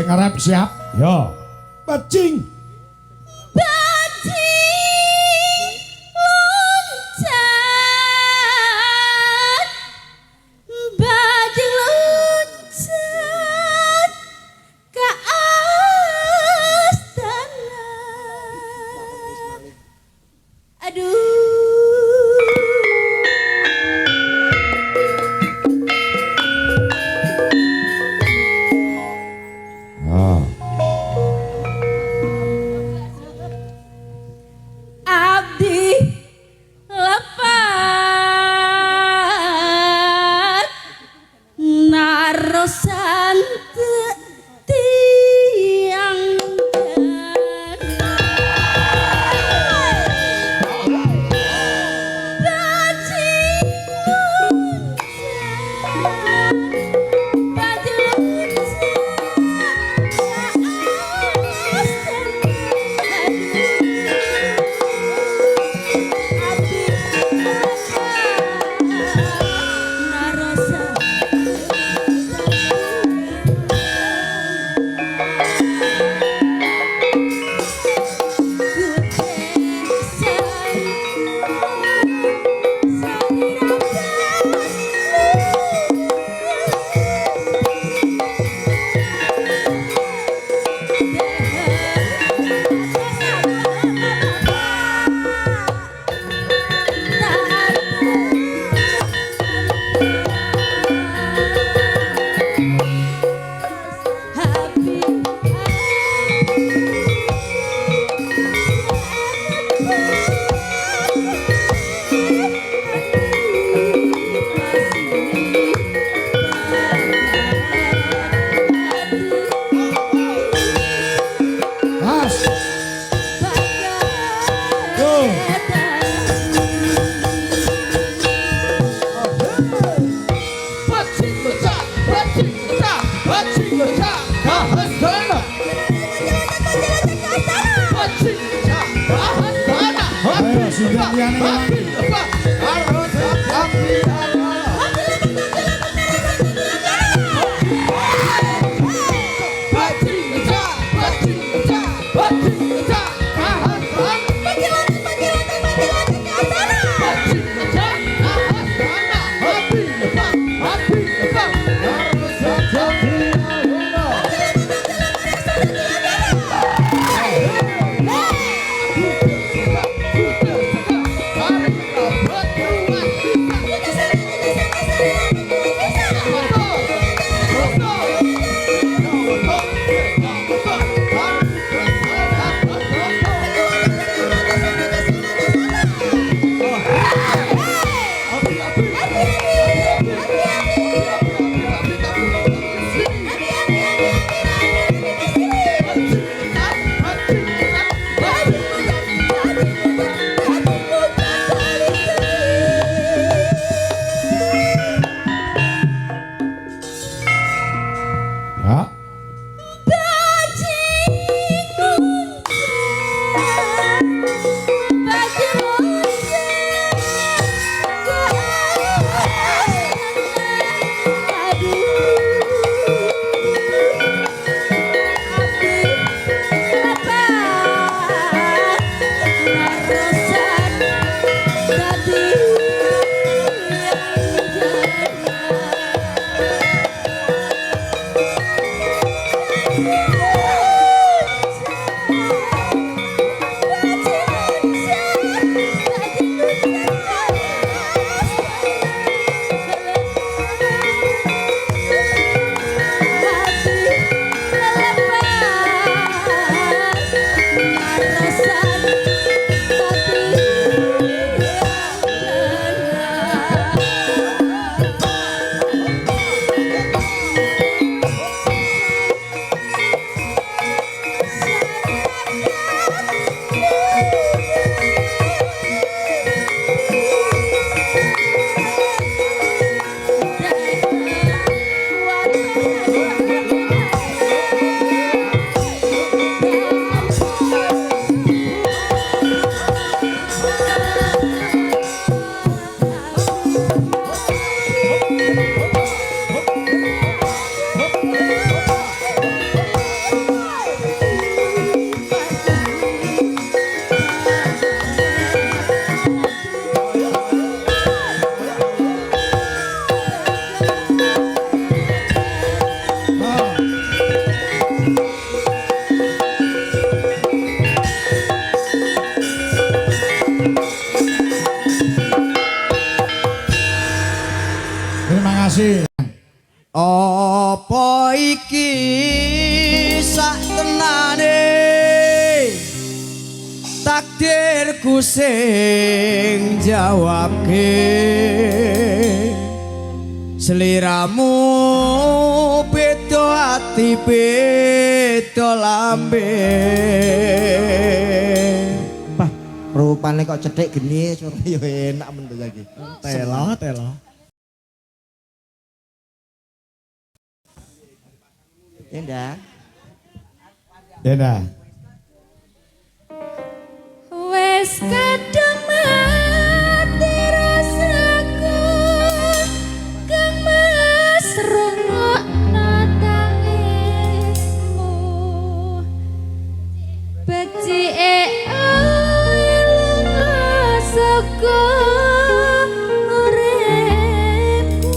ngarep siap. Ya. Bajing. Bajing loncat, bajing loncat ke astana. Aduh. Ah. Abdi lepat narosan tiang bajing loncat, bajing Apa iki sak tenane takdirku sing jawabke seliramu beda ati beda lambe Bah, rupane kok cethik geni suara ya enak men lagi. telo Denda. Denda. Wes kadung mati rasaku kang mas rungokno tangismu becike lunga saka uripku.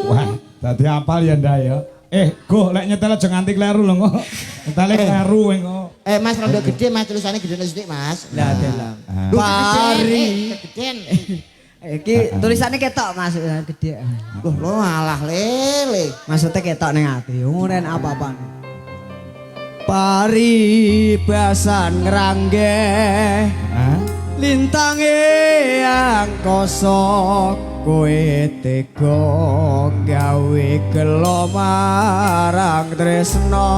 Wah, dadi apal ya ndak ya. Go lek nyetel aja nganti kleru lho kok. Nyetele kleru kowe kok. Mas rada gede Mas tulisannya gede sithik Mas. lah delang Pari. Gegeden. iki tulisannya ketok Mas gede Loh, lo alah lele. maksudnya ketok ning ati ngono apa-apa paribasan ngrangge Hah? lintange angkasa kowe tega gawe gelo marang tresno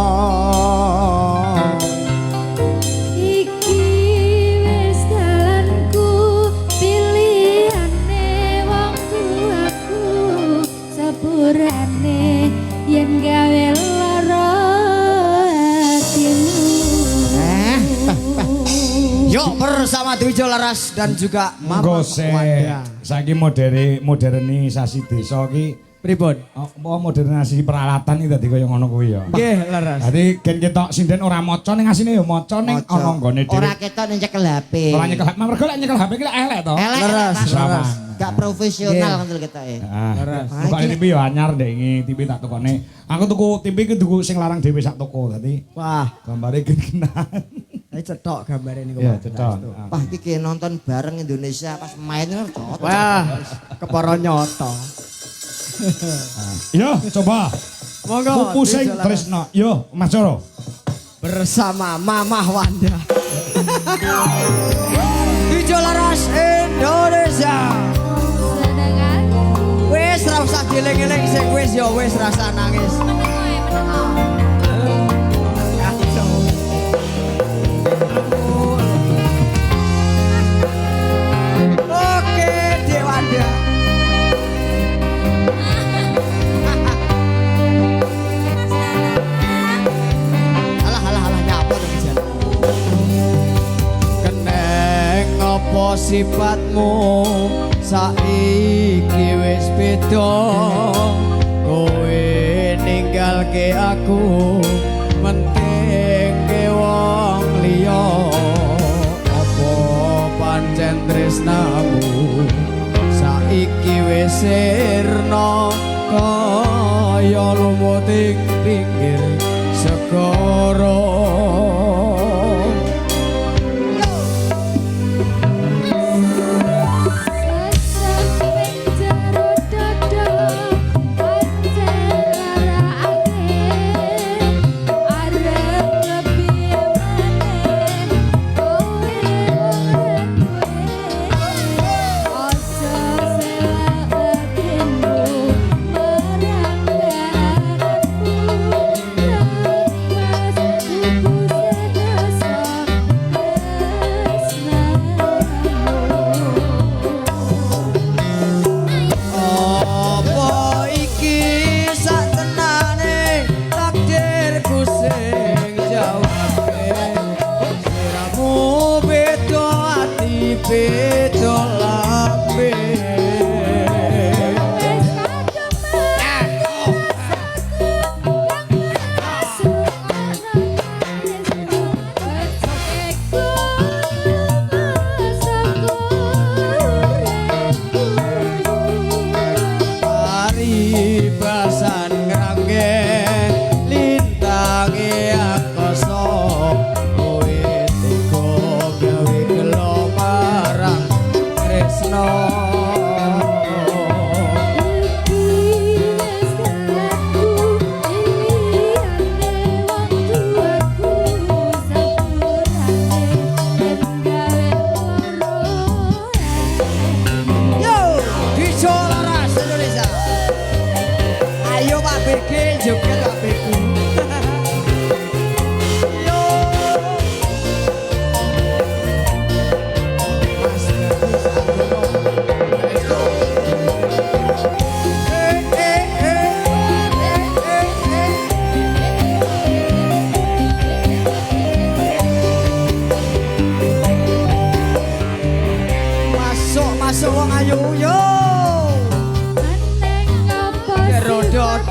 Iki wis dalanku pilihane wong tuaku sepurane yen gawe lara hatimu. yuk bersama Dwijo Laras dan juga Mama Wanda Saiki modernisasi desa iki pripun apa modernisasi peralatan iki dadi kaya ngono kuwi ya. nggih Laras Dadi gen ketok sinden ora maca ning asine ya maca ning ana nggone dhewe. Ora ketok ning cekel HP. Ora nyekel HP, mergo lek nyekel HP ki lek elek to. Elek Laras, Mas. Laras. Gak profesional kan ketoke. Ah, kok TV ya anyar ndek iki, TV tak tukone. Aku tuku TV ki tuku sing larang dhewe sak toko. Dadi wah gambare gen-genan. ini cetok gambarnya niku Iya, Mas. cetok. Wah iki nonton bareng Indonesia pas main cocok. wah kepara nyoto Yo, coba. monggo Buku sing Dwijo Laras. tresno. Yo, Mas Coro. bersama Mamah Wanda Dwijo Laras Indonesia Senengan wis ra usah dieling-eling sing wis ya wis rasa nangis Oke Dek Wanda alah nyapa to Jan keneng apa sifatmu saiki wis beda kowe ninggalke aku menting ke wong liya apa pancen tresnamu saiki wis sirna kaya lumuting pinggir segara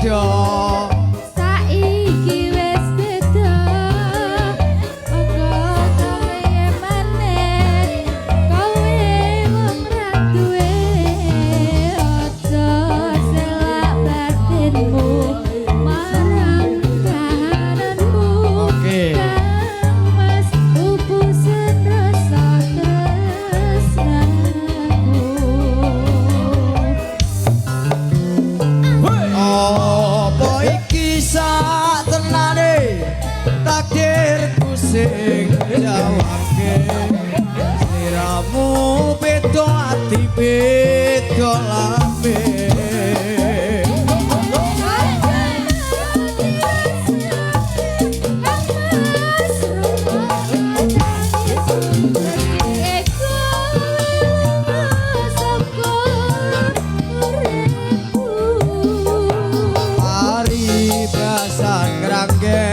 padha saiki wis beda monggo kowe maneh kowe wong ra duwe aja selak batinmu marang kahananmu Oke. kang mas upusen rasa tresnaku. apa iki sak tenane takdirku sing jawabke sliramu beda ati beda lambe Ari basan ngrangge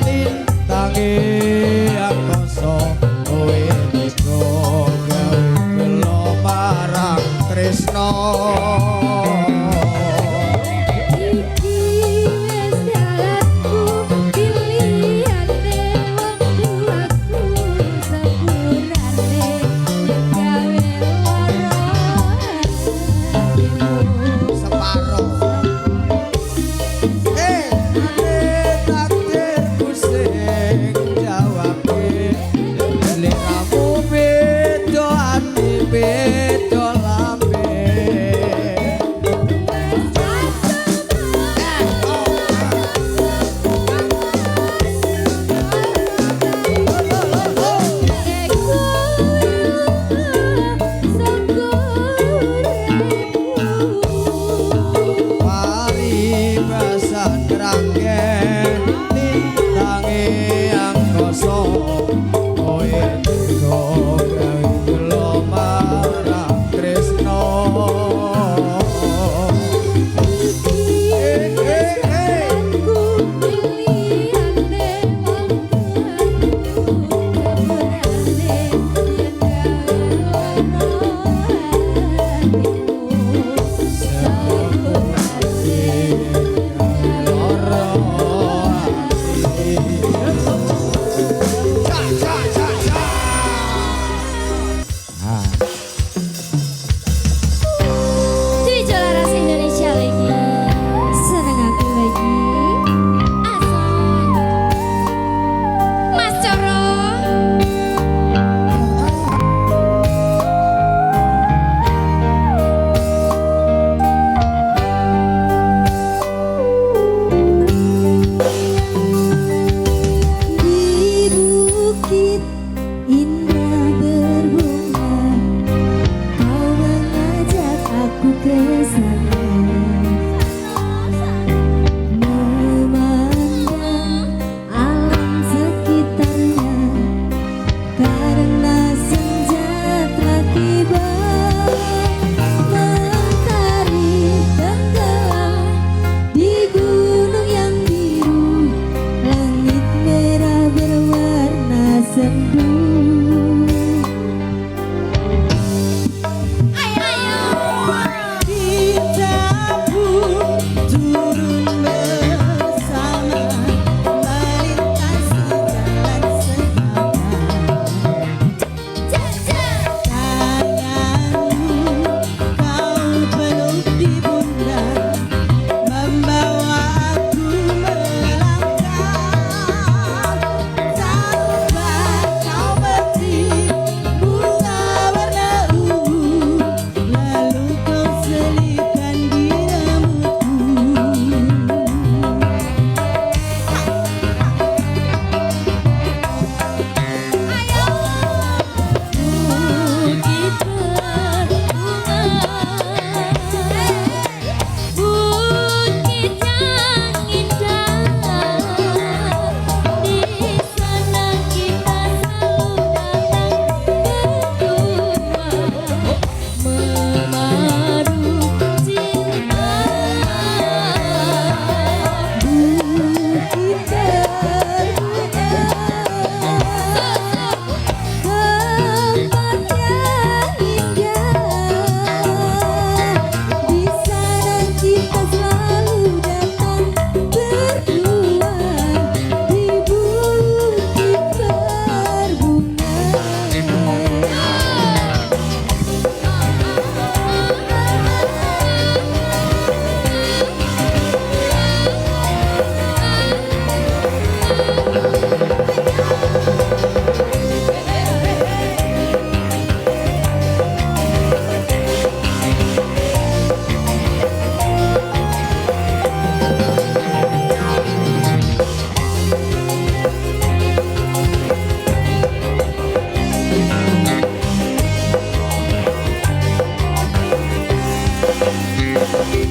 lintange angkasa kowe nika gawe kelo marang tresno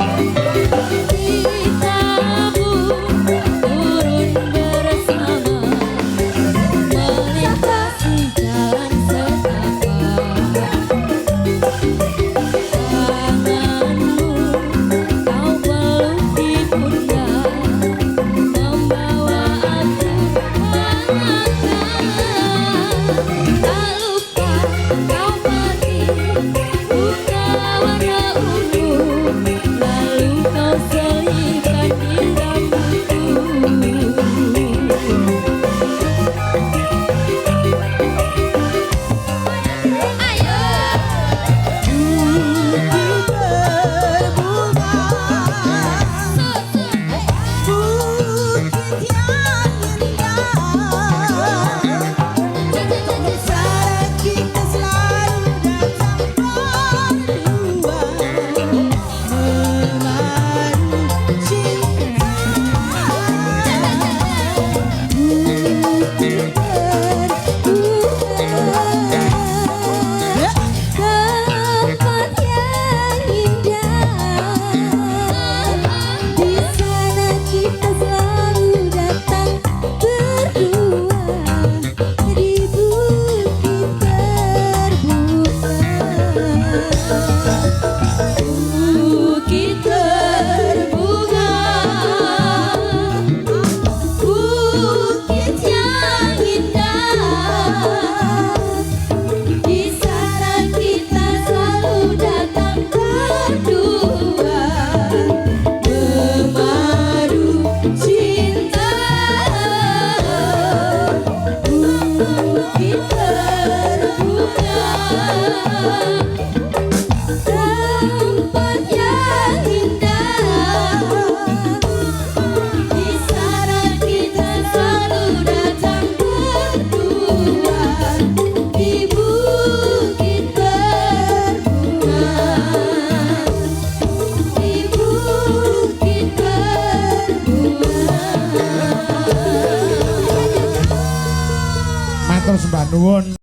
turun bersama melintasi jalan setapak. Tanganmu kau peluk di pundak, membawa aku melangkah. Tak lupa kau petik bunga warna ungu, lalu kau selipkan di rambutku. Ayo. Tempat yang indah, di sana kita selalu datang berdua di bukit terbuka. Bukit terbuka, bukit yang indah. Di sana kita selalu datang berdua, memadu cinta. Bukit terbuka, tempat yang indah. Di sana kita selalu datang berdua, di bukit terbuka, di bukit terbuka. Matur sembah nuwun.